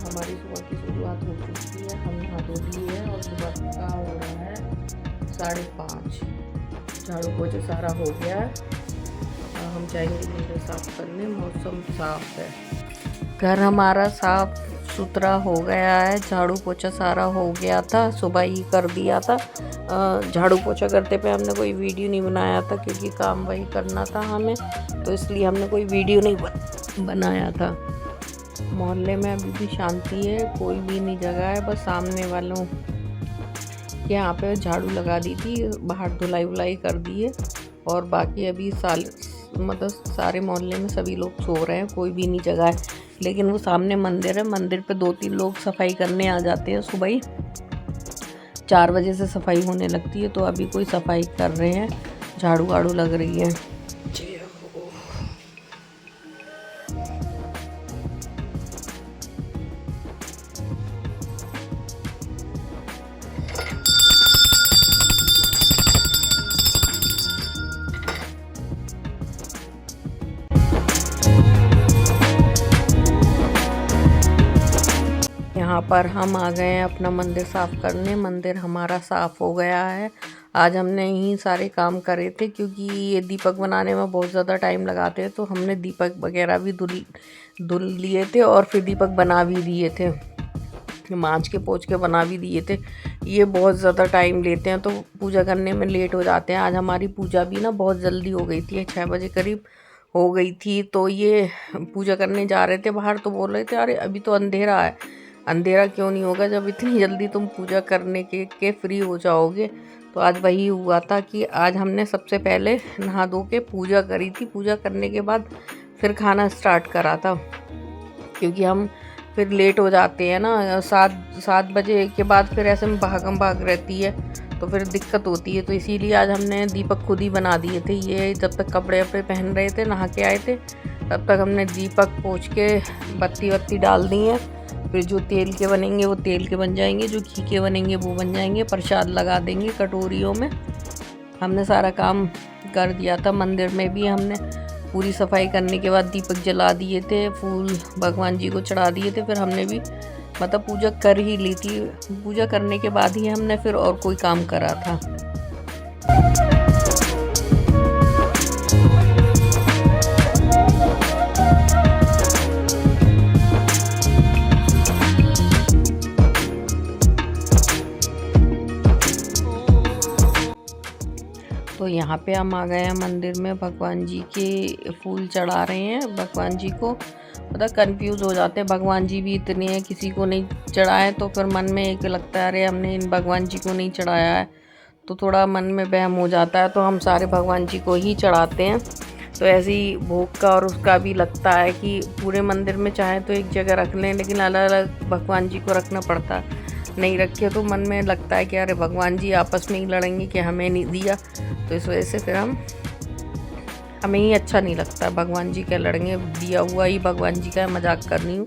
हमारी सुबह की शुरुआत हो चुकी है। हम नहा धो लिए हैं और सुबह का हो रहा है 5:30। झाड़ू पोछा सारा हो गया है। हम जाएंगे मंदिर साफ करने। मौसम साफ है, घर हमारा साफ सुथरा हो गया है। झाड़ू पोछा सारा हो गया था, सुबह ही कर दिया था। झाड़ू पोछा करते पे हमने कोई वीडियो नहीं बनाया था क्योंकि काम वही करना था हमें, तो इसलिए हमने कोई वीडियो नहीं बनाया था। मोहल्ले में अभी भी शांति है, कोई भी नहीं जगह है, बस सामने वालों के यहाँ पे झाड़ू लगा दी थी, बाहर धुलाई वुलाई कर दी है। और बाकी अभी मतलब सारे मोहल्ले में सभी लोग सो रहे हैं, कोई भी नहीं जगह है। लेकिन वो सामने मंदिर है, मंदिर पे 2-3 लोग सफाई करने आ जाते हैं। सुबह ही 4 बजे से सफाई होने लगती है, तो अभी कोई सफाई कर रहे हैं, झाड़ू वाड़ू लग रही है। यहाँ पर हम आ गए हैं अपना मंदिर साफ़ करने। मंदिर हमारा साफ़ हो गया है। आज हमने ही सारे काम करे थे क्योंकि ये दीपक बनाने में बहुत ज़्यादा टाइम लगाते हैं, तो हमने दीपक वगैरह भी धुल लिए थे और फिर दीपक बना भी दिए थे, मांज के पोंछ के बना भी दिए थे। ये बहुत ज़्यादा टाइम लेते हैं तो पूजा करने में लेट हो जाते हैं। आज हमारी पूजा भी ना बहुत जल्दी हो गई थी, 6 बजे करीब हो गई थी। तो ये पूजा करने जा रहे थे बाहर, तो बोल रहे थे अरे अभी तो अंधेरा है। अंधेरा क्यों नहीं होगा जब इतनी जल्दी तुम पूजा करने के फ्री हो जाओगे। तो आज वही हुआ था कि आज हमने सबसे पहले नहा धो के पूजा करी थी। पूजा करने के बाद फिर खाना स्टार्ट करा था, क्योंकि हम फिर लेट हो जाते हैं ना। 7 बजे के बाद फिर ऐसे में भागम भाग रहती है, तो फिर दिक्कत होती है। तो इसीलिए आज हमने दीपक खुद ही बना दिए थे। ये जब तक कपड़े वपड़े पहन रहे थे, नहा के आए थे, तब तक हमने दीपक पोंछ के बत्ती वत्ती डाल दी है। फिर जो तेल के बनेंगे वो तेल के बन जाएंगे, जो घी के बनेंगे वो बन जाएंगे। प्रसाद लगा देंगे कटोरियों में। हमने सारा काम कर दिया था। मंदिर में भी हमने पूरी सफाई करने के बाद दीपक जला दिए थे, फूल भगवान जी को चढ़ा दिए थे। फिर हमने भी मतलब पूजा कर ही ली थी। पूजा करने के बाद ही हमने फिर और कोई काम करा था। तो यहाँ पे हम आ गए हैं मंदिर में, भगवान जी के फूल चढ़ा रहे हैं। भगवान जी को मतलब कंफ्यूज हो जाते हैं, भगवान जी भी इतने हैं, किसी को नहीं चढ़ाए तो फिर मन में एक लगता है अरे हमने इन भगवान जी को नहीं चढ़ाया है, तो थोड़ा मन में वहम हो जाता है। तो हम सारे भगवान जी को ही चढ़ाते हैं। तो ऐसे ही भोग का और उसका भी लगता है कि पूरे मंदिर में चाहे तो एक जगह रख लें, लेकिन अलग अलग भगवान जी को रखना पड़ता है। नहीं रखे तो मन में लगता है कि अरे भगवान जी आपस में ही लड़ेंगे कि हमें नहीं दिया। तो इस वजह से फिर हमें ही अच्छा नहीं लगता। भगवान जी क्या लड़ेंगे, दिया हुआ ही भगवान जी का मजाक करनी हूँ।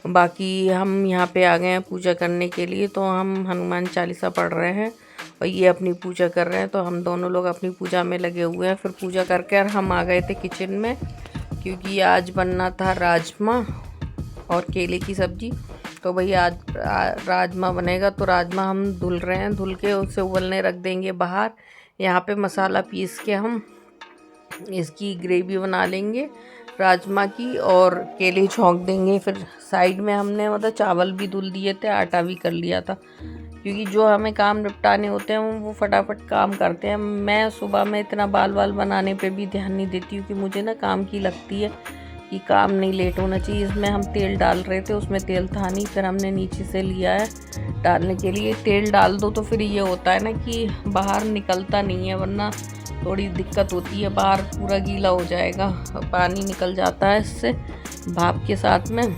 बाकी हम यहाँ पे आ गए हैं पूजा करने के लिए, तो हम हनुमान चालीसा पढ़ रहे हैं और ये अपनी पूजा कर रहे हैं। तो हम दोनों लोग अपनी पूजा में लगे हुए हैं। फिर पूजा करके हम आ गए थे किचन में, क्योंकि आज बनना था राजमा और केले की सब्ज़ी। तो भाई आज राजमा बनेगा, तो राजमा हम धुल रहे हैं, धुल के उसे उबलने रख देंगे बाहर। यहाँ पे मसाला पीस के हम इसकी ग्रेवी बना लेंगे राजमा की, और केले छौंक देंगे। फिर साइड में हमने मतलब चावल भी धुल दिए थे, आटा भी कर लिया था, क्योंकि जो हमें काम निपटाने होते हैं वो फटाफट काम करते हैं। मैं सुबह में इतना बाल बनाने पे भी ध्यान नहीं देती हूँ कि मुझे ना काम की लगती है कि काम नहीं लेट होना चाहिए। इसमें हम तेल डाल रहे थे, उसमें तेल था नहीं, फिर हमने नीचे से लिया है डालने के लिए। तेल डाल दो तो फिर ये होता है ना कि बाहर निकलता नहीं है, वरना थोड़ी दिक्कत होती है, बाहर पूरा गीला हो जाएगा, पानी निकल जाता है इससे भाप के साथ में।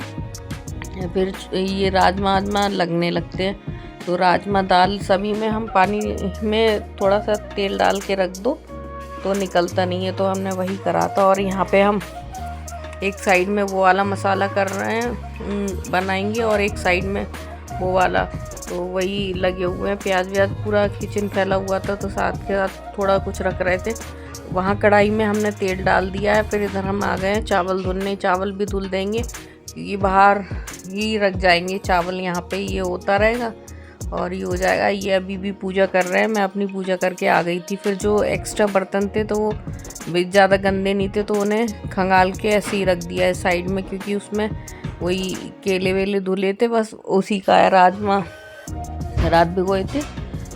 फिर ये राजमा लगने लगते हैं। तो राजमा दाल सभी में हम पानी में थोड़ा सा तेल डाल के रख दो तो निकलता नहीं है। तो हमने वही करा था। और यहाँ पे हम एक साइड में वो वाला मसाला कर रहे हैं, बनाएंगे, और एक साइड में वो वाला, तो वही लगे हुए हैं। प्याज व्याज पूरा किचन फैला हुआ था, तो साथ के साथ थोड़ा कुछ रख रहे थे। वहाँ कढ़ाई में हमने तेल डाल दिया है। फिर इधर हम आ गए हैं चावल धुलने। चावल भी धुल देंगे क्योंकि बाहर ही रख जाएंगे चावल यहाँ पे, ये होता रहेगा और ये हो जाएगा। ये अभी भी पूजा कर रहे हैं, मैं अपनी पूजा करके आ गई थी। फिर जो एक्स्ट्रा बर्तन थे तो वो ज़्यादा गंदे नहीं थे तो उन्हें खंगाल के ऐसे ही रख दिया है साइड में, क्योंकि उसमें वही केले वेले धुले थे, बस उसी का है। राजमा रात भिगोए थे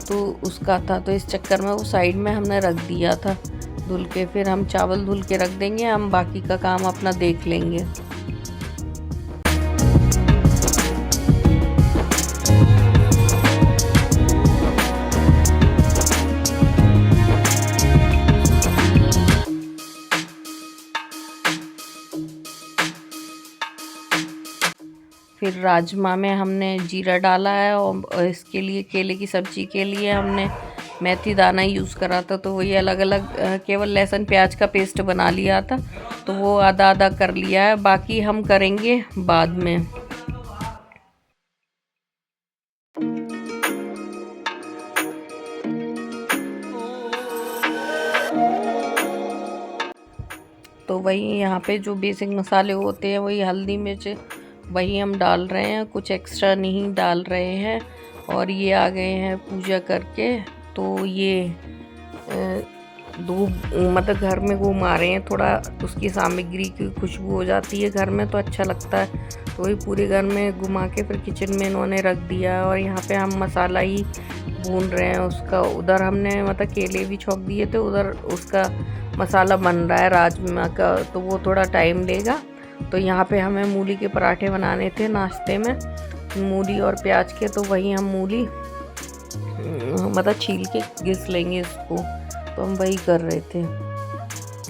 तो उसका था, तो इस चक्कर में वो साइड में हमने रख दिया था धुल के। फिर हम चावल धुल के रख देंगे, हम बाकी का काम अपना देख लेंगे। फिर राजमा में हमने जीरा डाला है और इसके लिए केले की सब्ज़ी के लिए हमने मेथी दाना यूज़ करा था, तो वही अलग अलग केवल लहसुन प्याज का पेस्ट बना लिया था, तो वो आधा आधा कर लिया है, बाकी हम करेंगे बाद में। तो वही यहाँ पे जो बेसिक मसाले होते हैं वही हल्दी मिर्च वही हम डाल रहे हैं, कुछ एक्स्ट्रा नहीं डाल रहे हैं। और ये आ गए हैं पूजा करके, तो ये धूप मतलब घर में घुमा रहे हैं, थोड़ा उसकी सामग्री की खुशबू हो जाती है घर में तो अच्छा लगता है, तो वही पूरे घर में घुमा के फिर किचन में इन्होंने रख दिया। और यहाँ पे हम मसाला ही भून रहे हैं उसका। उधर हमने मतलब केले भी छौंक दिए थे, उधर उसका मसाला बन रहा है राजमा का, तो वो थोड़ा टाइम लेगा। तो यहाँ पे हमें मूली के पराठे बनाने थे नाश्ते में, मूली और प्याज के, तो वही हम मूली मतलब छील के घिस लेंगे इसको, तो हम वही कर रहे थे।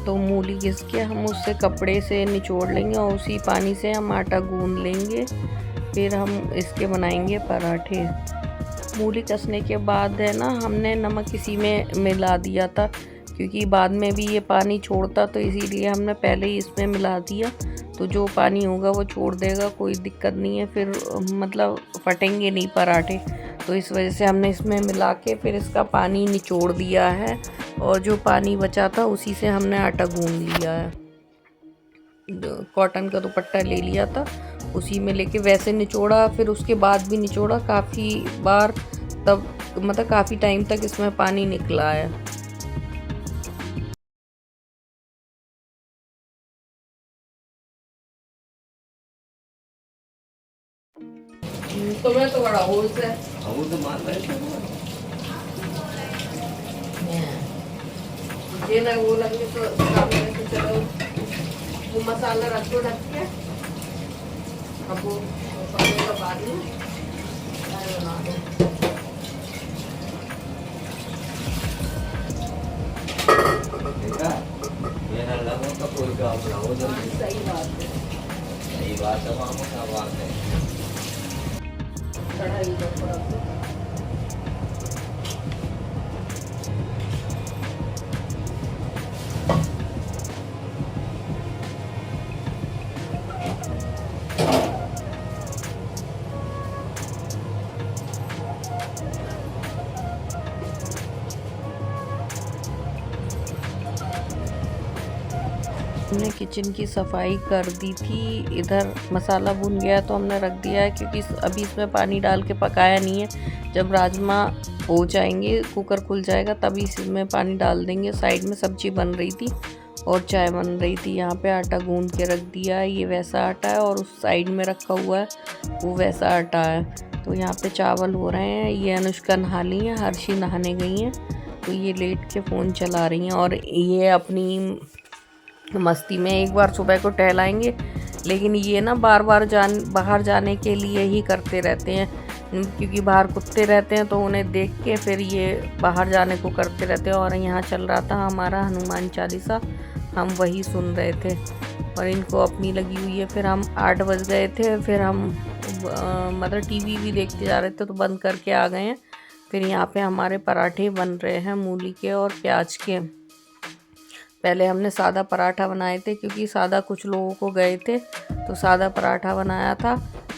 तो मूली घिस के हम उससे कपड़े से निचोड़ लेंगे और उसी पानी से हम आटा गूंद लेंगे, फिर हम इसके बनाएंगे पराठे। मूली कसने के बाद है ना, हमने नमक इसी में मिला दिया था, क्योंकि बाद में भी ये पानी छोड़ता, तो इसीलिए हमने पहले ही इसमें मिला दिया। तो जो पानी होगा वो छोड़ देगा, कोई दिक्कत नहीं है, फिर मतलब फटेंगे नहीं पराठे, तो इस वजह से हमने इसमें मिला के फिर इसका पानी निचोड़ दिया है। और जो पानी बचा था उसी से हमने आटा गूंद लिया है। कॉटन का दुपट्टा ले लिया था, उसी में लेके वैसे निचोड़ा, फिर उसके बाद भी निचोड़ा काफ़ी बार, तब मतलब काफ़ी टाइम तक इसमें पानी निकला है। तुम्हें तो बड़ा होश है, वो तो मान रहे ये ना वो लगने तो सामने से चलो वो मसाला रख दो ढक के, अब वो पकने का बाद में बना दो। मेरा लगा तो कोई काम ना हो जल्दी। सही बात है, सही बात है, मामू क्या बात है। कढ़ाई का थोड़ा हमने किचन की सफाई कर दी थी। इधर मसाला भुन गया तो हमने रख दिया है, क्योंकि अभी इसमें पानी डाल के पकाया नहीं है। जब राजमा हो जाएंगे, कुकर खुल जाएगा, तभी इसमें पानी डाल देंगे। साइड में सब्जी बन रही थी और चाय बन रही थी। यहाँ पे आटा गूंद के रख दिया है, ये वैसा आटा है, और उस साइड में रखा हुआ है वो वैसा आटा है। तो यहाँ पे चावल हो रहे हैं। ये अनुष्का नहा ली है, हर्षी नहाने गई हैं, तो ये लेट के फ़ोन चला रही हैं। और ये अपनी मस्ती में एक बार सुबह को टहलाएंगे, लेकिन ये ना बार बार बाहर जाने के लिए ही करते रहते हैं, क्योंकि बाहर कुत्ते रहते हैं, तो उन्हें देख के फिर ये बाहर जाने को करते रहते हैं। और यहाँ चल रहा था हमारा हनुमान चालीसा, हम वही सुन रहे थे, और इनको अपनी लगी हुई है। फिर हम 8 बज गए थे, फिर हम मतलब टीवी भी देखते जा रहे थे, तो बंद करके आ गए हैं। फिर यहाँ पे हमारे पराठे बन रहे हैं मूली के और प्याज के। पहले हमने सादा पराठा बनाए थे, क्योंकि सादा कुछ लोगों को गए थे, तो सादा पराठा बनाया था।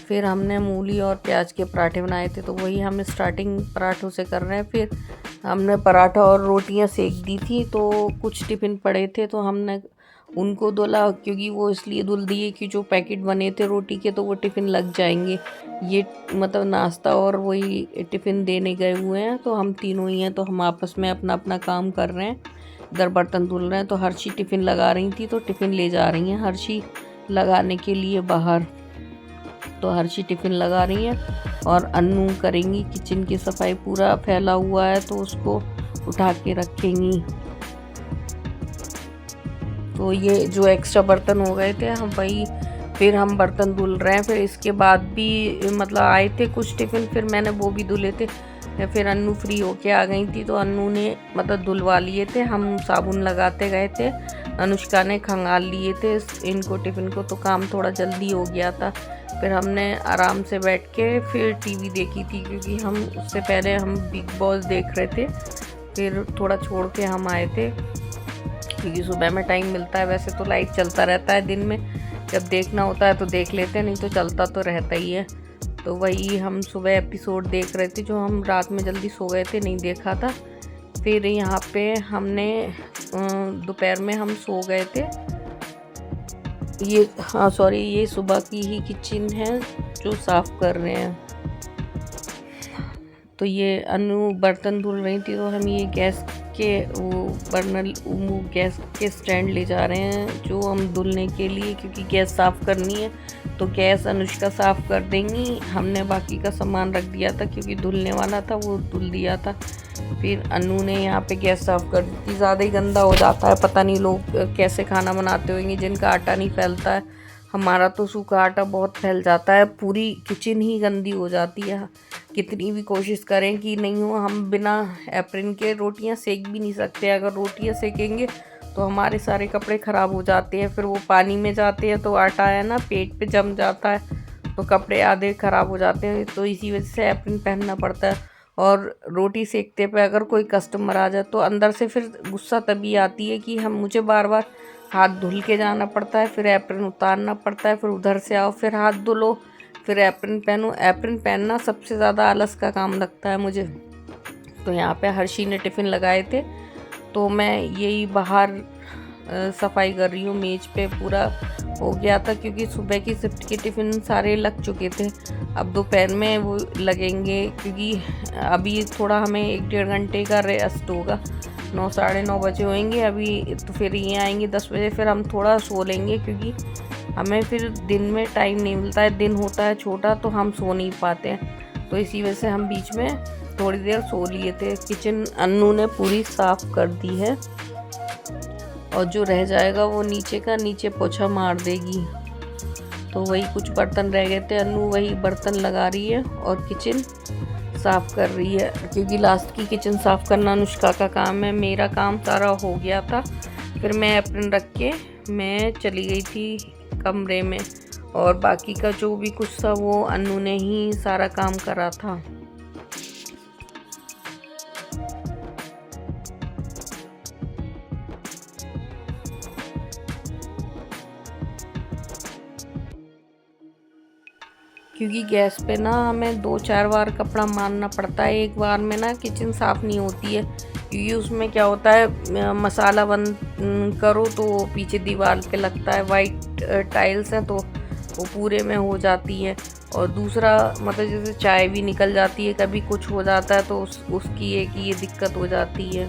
फिर हमने मूली और प्याज के पराठे बनाए थे, तो वही हम स्टार्टिंग पराठों से कर रहे हैं। फिर हमने पराठा और रोटियां सेक दी थी, तो कुछ टिफ़िन पड़े थे, तो हमने उनको धुला, क्योंकि वो इसलिए धुल दिए कि जो पैकेट बने थे रोटी के तो वो टिफ़िन लग जाएंगे। ये मतलब नाश्ता और वही टिफ़िन देने गए हुए हैं, तो हम तीनों ही हैं, तो हम आपस में अपना अपना काम कर रहे हैं। इधर बर्तन धुल रहे हैं, तो हर्षी टिफ़िन लगा रही थी, तो टिफ़िन ले जा रही हैं हर्षी लगाने के लिए बाहर। तो हर्षी टिफ़िन लगा रही हैं और अन्नू करेंगी किचन की सफाई। पूरा फैला हुआ है तो उसको उठा के रखेंगी। तो ये जो एक्स्ट्रा बर्तन हो गए थे हम वही फिर हम बर्तन धुल रहे हैं। फिर इसके बाद भी मतलब आए थे कुछ टिफ़िन, फिर मैंने वो भी धुले थे। फिर अन्नू फ्री होके आ गई थी, तो अन्नू ने मतलब धुलवा लिए थे। हम साबुन लगाते गए थे, अनुष्का ने खंगाल लिए थे इनको टिफ़िन को, तो काम थोड़ा जल्दी हो गया था। फिर हमने आराम से बैठ के फिर टीवी देखी थी, क्योंकि हम उससे पहले हम बिग बॉस देख रहे थे। फिर थोड़ा छोड़ के हम आए थे, क्योंकि सुबह में टाइम मिलता है। वैसे तो लाइव चलता रहता है दिन में, जब देखना होता है तो देख लेते हैं, नहीं तो चलता तो रहता ही है। तो वही हम सुबह एपिसोड देख रहे थे, जो हम रात में जल्दी सो गए थे, नहीं देखा था। फिर यहाँ पे हमने दोपहर में हम सो गए थे। ये हाँ सॉरी, ये सुबह की ही किचन है जो साफ़ कर रहे हैं। तो ये अनु बर्तन धुल रही थी, तो हम ये गैस के वो बर्नल गैस के स्टैंड ले जा रहे हैं जो हम धुलने के लिए, क्योंकि गैस साफ़ करनी है। तो गैस अनुष्का साफ़ कर देंगी, हमने बाकी का सामान रख दिया था, क्योंकि धुलने वाला था वो धुल दिया था। फिर अनु ने यहाँ पे गैस साफ़ कर दी थी। ज़्यादा ही गंदा हो जाता है, पता नहीं लोग कैसे खाना बनाते होंगे जिनका आटा नहीं फैलता है। हमारा तो सूखा आटा बहुत फैल जाता है, पूरी किचन ही गंदी हो जाती है। कितनी भी कोशिश करें कि नहीं हो, हम बिना एप्रिन के रोटियां सेक भी नहीं सकते। अगर रोटियां सेकेंगे तो हमारे सारे कपड़े ख़राब हो जाते हैं, फिर वो पानी में जाते हैं तो आटा है ना पेट पे जम जाता है, तो कपड़े आधे ख़राब हो जाते हैं। तो इसी वजह से एप्रिन पहनना पड़ता है। और रोटी सेकते पे अगर कोई कस्टमर आ जाए तो अंदर से फिर गुस्सा तभी आती है कि हम मुझे बार बार हाथ धुल के जाना पड़ता है, फिर एप्रिन उतारना पड़ता है, फिर उधर से आओ, फिर हाथ धुलो, फिर एप्रिन पहनो। एप्रिन पहनना सबसे ज़्यादा आलस का काम लगता है मुझे। तो यहाँ पे हर्षी ने टिफ़िन लगाए थे, तो मैं यही बाहर सफाई कर रही हूँ। मेज पे पूरा हो गया था, क्योंकि सुबह की शिफ्ट के टिफ़िन सारे लग चुके थे। अब दोपहर में वो लगेंगे, क्योंकि अभी थोड़ा हमें 1-1.5 घंटे का रेस्ट होगा। 9 साढ़े 9 बजे होंगे अभी, तो फिर ये आएंगे 10 बजे, फिर हम थोड़ा सो लेंगे, क्योंकि हमें फिर दिन में टाइम नहीं मिलता है। दिन होता है छोटा तो हम सो नहीं पाते हैं, तो इसी वजह से हम बीच में थोड़ी देर सो लिए थे। किचन अन्नू ने पूरी साफ़ कर दी है, और जो रह जाएगा वो नीचे पोछा मार देगी। तो वही कुछ बर्तन रह गए थे, अन्नू वही बर्तन लगा रही है और किचन साफ़ कर रही है, क्योंकि लास्ट की किचन साफ़ करना अनुष्का का काम है। मेरा काम सारा हो गया था, फिर मैं एप्रिन रख के मैं चली गई थी कमरे में, और बाकी का जो भी कुछ था वो अन्नू ने ही सारा काम करा था। क्योंकि गैस पे ना हमें 2-4 बार कपड़ा मारना पड़ता है, एक बार में ना किचन साफ़ नहीं होती है। क्योंकि उसमें क्या होता है, मसाला बंद करो तो पीछे दीवार पे लगता है, वाइट टाइल्स हैं तो वो पूरे में हो जाती है। और दूसरा मतलब जैसे चाय भी निकल जाती है, कभी कुछ हो जाता है तो उसकी एक ये दिक्कत हो जाती है।